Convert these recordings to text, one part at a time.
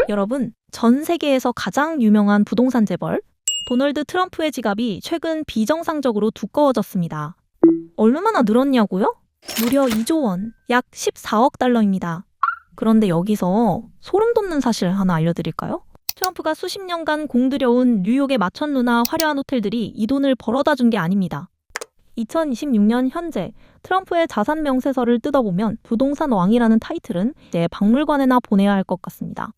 여러분, 전 세계에서 가장 유명한 부동산 재벌 도널드 트럼프의 지갑이 최근 비정상적으로 두꺼워졌습니다. 얼마나 늘었냐고요? 무려 2조 원, 약 14억 달러입니다. 그런데 여기서 소름 돋는 사실 하나 알려드릴까요? 트럼프가 수십 년간 공들여온 뉴욕의 마천루나 화려한 호텔들이 이 돈을 벌어다 준 게 아닙니다. 2026년 현재 트럼프의 자산 명세서를 뜯어보면 부동산 왕이라는 타이틀은 이제 박물관에나 보내야 할 것 같습니다.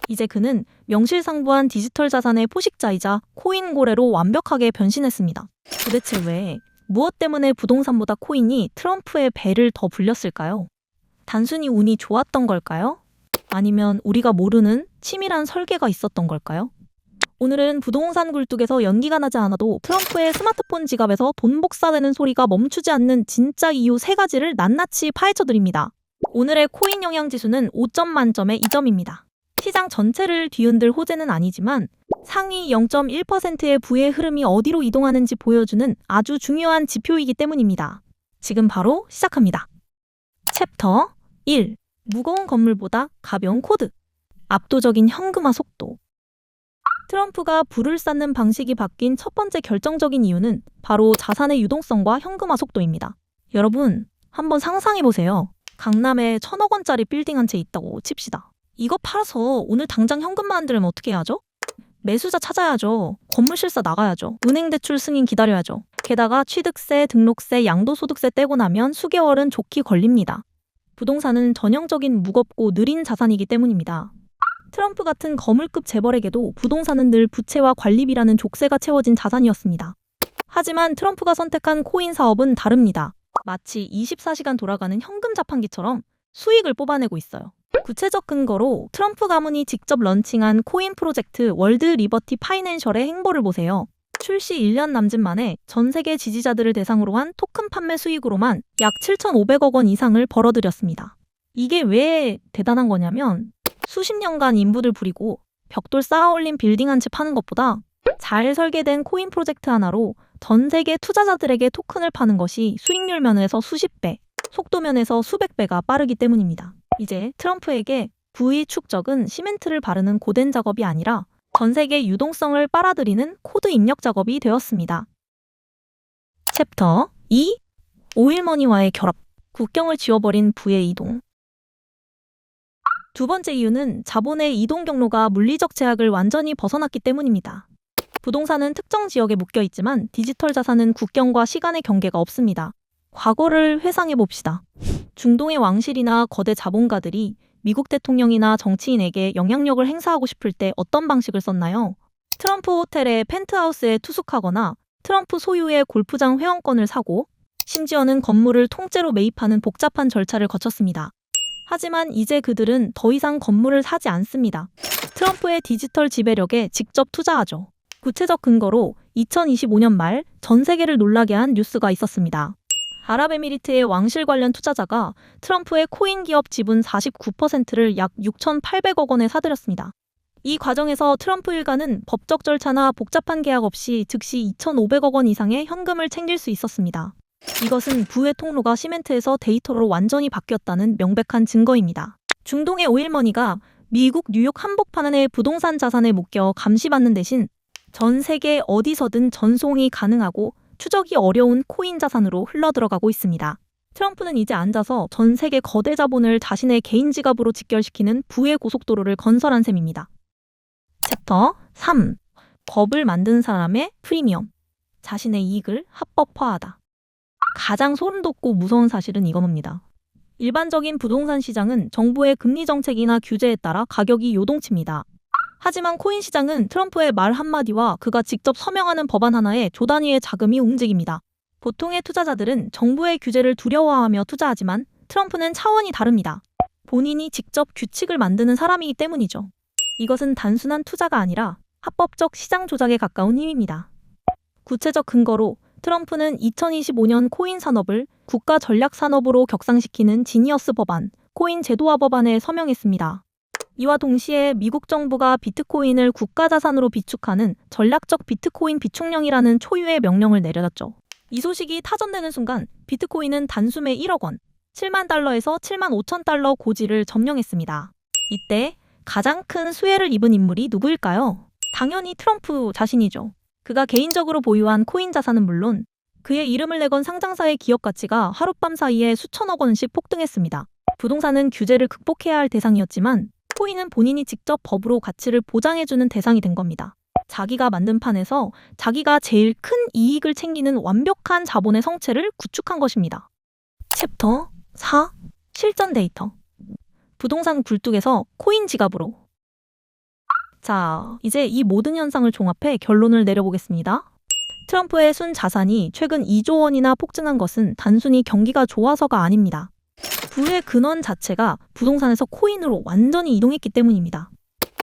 이제 그는 명실상부한 디지털 자산의 포식자이자 코인 고래로 완벽하게 변신했습니다. 도대체 왜, 무엇 때문에 부동산보다 코인이 트럼프의 배를 더 불렸을까요? 단순히 운이 좋았던 걸까요? 아니면 우리가 모르는 치밀한 설계가 있었던 걸까요? 오늘은 부동산 굴뚝에서 연기가 나지 않아도 트럼프의 스마트폰 지갑에서 돈 복사되는 소리가 멈추지 않는 진짜 이유 3가지를 낱낱이 파헤쳐드립니다. 오늘의 코인 영양지수는 5점 만점에 2점입니다. 시장 전체를 뒤흔들 호재는 아니지만 상위 0.1%의 부의 흐름이 어디로 이동하는지 보여주는 아주 중요한 지표이기 때문입니다. 지금 바로 시작합니다. 챕터 1. 무거운 건물보다 가벼운 코드. 압도적인 현금화 속도. 트럼프가 불을 쌓는 방식이 바뀐 첫 번째 결정적인 이유는 바로 자산의 유동성과 현금화 속도입니다. 여러분, 한번 상상해보세요. 강남에 1,000억 원짜리 빌딩 한 채 있다고 칩시다. 이거 팔아서 오늘 당장 현금 만들면 어떻게 해야죠? 매수자 찾아야죠. 건물실사 나가야죠. 은행 대출 승인 기다려야죠. 게다가 취득세, 등록세, 양도소득세 떼고 나면 수개월은 좋게 걸립니다. 부동산은 전형적인 무겁고 느린 자산이기 때문입니다. 트럼프 같은 거물급 재벌에게도 부동산은 늘 부채와 관리비라는 족쇄가 채워진 자산이었습니다. 하지만 트럼프가 선택한 코인 사업은 다릅니다. 마치 24시간 돌아가는 현금 자판기처럼 수익을 뽑아내고 있어요. 구체적 근거로 트럼프 가문이 직접 런칭한 코인 프로젝트 월드 리버티 파이낸셜의 행보를 보세요. 출시 1년 남짓 만에 전 세계 지지자들을 대상으로 한 토큰 판매 수익으로만 약 7,500억 원 이상을 벌어들였습니다. 이게 왜 대단한 거냐면 수십 년간 인부들 부리고 벽돌 쌓아올린 빌딩 한 채 파는 것보다 잘 설계된 코인 프로젝트 하나로 전 세계 투자자들에게 토큰을 파는 것이 수익률 면에서 수십 배, 속도 면에서 수백 배가 빠르기 때문입니다. 이제 트럼프에게 부의 축적은 시멘트를 바르는 고된 작업이 아니라 전 세계 유동성을 빨아들이는 코드 입력 작업이 되었습니다. 챕터 2. 오일머니와의 결합, 국경을 지워버린 부의 이동. 두 번째 이유는 자본의 이동 경로가 물리적 제약을 완전히 벗어났기 때문입니다. 부동산은 특정 지역에 묶여 있지만 디지털 자산은 국경과 시간의 경계가 없습니다. 과거를 회상해 봅시다. 중동의 왕실이나 거대 자본가들이 미국 대통령이나 정치인에게 영향력을 행사하고 싶을 때 어떤 방식을 썼나요? 트럼프 호텔의 펜트하우스에 투숙하거나 트럼프 소유의 골프장 회원권을 사고 심지어는 건물을 통째로 매입하는 복잡한 절차를 거쳤습니다. 하지만 이제 그들은 더 이상 건물을 사지 않습니다. 트럼프의 디지털 지배력에 직접 투자하죠. 구체적 근거로 2025년 말 전 세계를 놀라게 한 뉴스가 있었습니다. 아랍에미리트의 왕실 관련 투자자가 트럼프의 코인 기업 지분 49%를 약 6,800억 원에 사들였습니다. 이 과정에서 트럼프 일가는 법적 절차나 복잡한 계약 없이 즉시 2,500억 원 이상의 현금을 챙길 수 있었습니다. 이것은 부의 통로가 시멘트에서 데이터로 완전히 바뀌었다는 명백한 증거입니다. 중동의 오일머니가 미국 뉴욕 한복판의 부동산 자산에 묶여 감시받는 대신 전 세계 어디서든 전송이 가능하고 추적이 어려운 코인 자산으로 흘러들어가고 있습니다. 트럼프는 이제 앉아서 전 세계 거대 자본을 자신의 개인 지갑으로 직결시키는 부의 고속도로를 건설한 셈입니다. 챕터 3. 법을 만든 사람의 프리미엄. 자신의 이익을 합법화하다. 가장 소름 돋고 무서운 사실은 이겁니다. 일반적인 부동산 시장은 정부의 금리 정책이나 규제에 따라 가격이 요동칩니다. 하지만 코인 시장은 트럼프의 말 한마디와 그가 직접 서명하는 법안 하나에 조 단위의 자금이 움직입니다. 보통의 투자자들은 정부의 규제를 두려워하며 투자하지만 트럼프는 차원이 다릅니다. 본인이 직접 규칙을 만드는 사람이기 때문이죠. 이것은 단순한 투자가 아니라 합법적 시장 조작에 가까운 힘입니다. 구체적 근거로 트럼프는 2025년 코인 산업을 국가 전략 산업으로 격상시키는 지니어스 법안, 코인 제도화 법안에 서명했습니다. 이와 동시에 미국 정부가 비트코인을 국가자산으로 비축하는 전략적 비트코인 비축령이라는 초유의 명령을 내려놨죠. 이 소식이 타전되는 순간 비트코인은 단숨에 1억 원, 7만 달러에서 7만 5천 달러 고지를 점령했습니다. 이때 가장 큰 수혜를 입은 인물이 누구일까요? 당연히 트럼프 자신이죠. 그가 개인적으로 보유한 코인 자산은 물론 그의 이름을 내건 상장사의 기업 가치가 하룻밤 사이에 수천억 원씩 폭등했습니다. 부동산은 규제를 극복해야 할 대상이었지만 코인은 본인이 직접 법으로 가치를 보장해주는 대상이 된 겁니다. 자기가 만든 판에서 자기가 제일 큰 이익을 챙기는 완벽한 자본의 성체를 구축한 것입니다. 챕터 4. 실전 데이터. 부동산 굴뚝에서 코인 지갑으로. 자, 이제 이 모든 현상을 종합해 결론을 내려보겠습니다. 트럼프의 순 자산이 최근 2조 원이나 폭증한 것은 단순히 경기가 좋아서가 아닙니다. 부의 근원 자체가 부동산에서 코인으로 완전히 이동했기 때문입니다.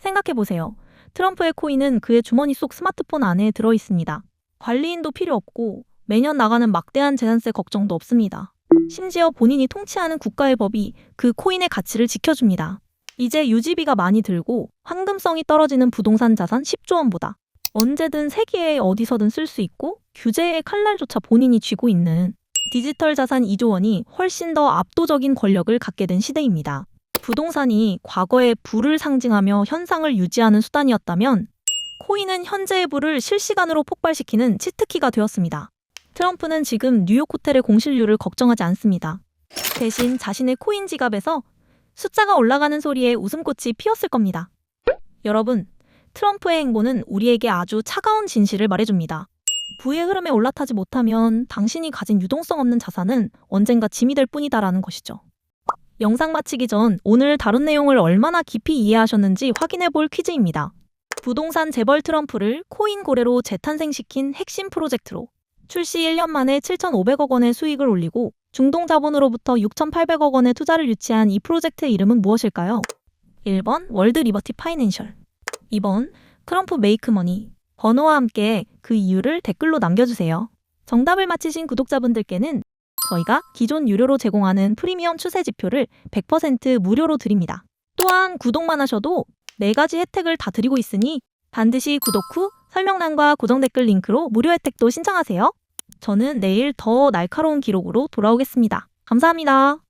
생각해보세요. 트럼프의 코인은 그의 주머니 속 스마트폰 안에 들어있습니다. 관리인도 필요 없고 매년 나가는 막대한 재산세 걱정도 없습니다. 심지어 본인이 통치하는 국가의 법이 그 코인의 가치를 지켜줍니다. 이제 유지비가 많이 들고 황금성이 떨어지는 부동산 자산 10조 원보다 언제든 세계에 어디서든 쓸 수 있고 규제의 칼날조차 본인이 쥐고 있는 디지털 자산 2조 원이 훨씬 더 압도적인 권력을 갖게 된 시대입니다. 부동산이 과거의 부를 상징하며 현상을 유지하는 수단이었다면 코인은 현재의 부를 실시간으로 폭발시키는 치트키가 되었습니다. 트럼프는 지금 뉴욕 호텔의 공실률을 걱정하지 않습니다. 대신 자신의 코인 지갑에서 숫자가 올라가는 소리에 웃음꽃이 피었을 겁니다. 여러분, 트럼프의 행보는 우리에게 아주 차가운 진실을 말해줍니다. 부의 흐름에 올라타지 못하면 당신이 가진 유동성 없는 자산은 언젠가 짐이 될 뿐이다라는 것이죠. 영상 마치기 전 오늘 다룬 내용을 얼마나 깊이 이해하셨는지 확인해볼 퀴즈입니다. 부동산 재벌 트럼프를 코인 고래로 재탄생시킨 핵심 프로젝트로 출시 1년 만에 7,500억 원의 수익을 올리고 중동 자본으로부터 6,800억 원의 투자를 유치한 이 프로젝트의 이름은 무엇일까요? 1번 월드 리버티 파이낸셜, 2번 트럼프 메이크머니. 번호와 함께 그 이유를 댓글로 남겨주세요. 정답을 맞히신 구독자분들께는 저희가 기존 유료로 제공하는 프리미엄 추세 지표를 100% 무료로 드립니다. 또한 구독만 하셔도 4가지 혜택을 다 드리고 있으니 반드시 구독 후 설명란과 고정 댓글 링크로 무료 혜택도 신청하세요. 저는 내일 더 날카로운 기록으로 돌아오겠습니다. 감사합니다.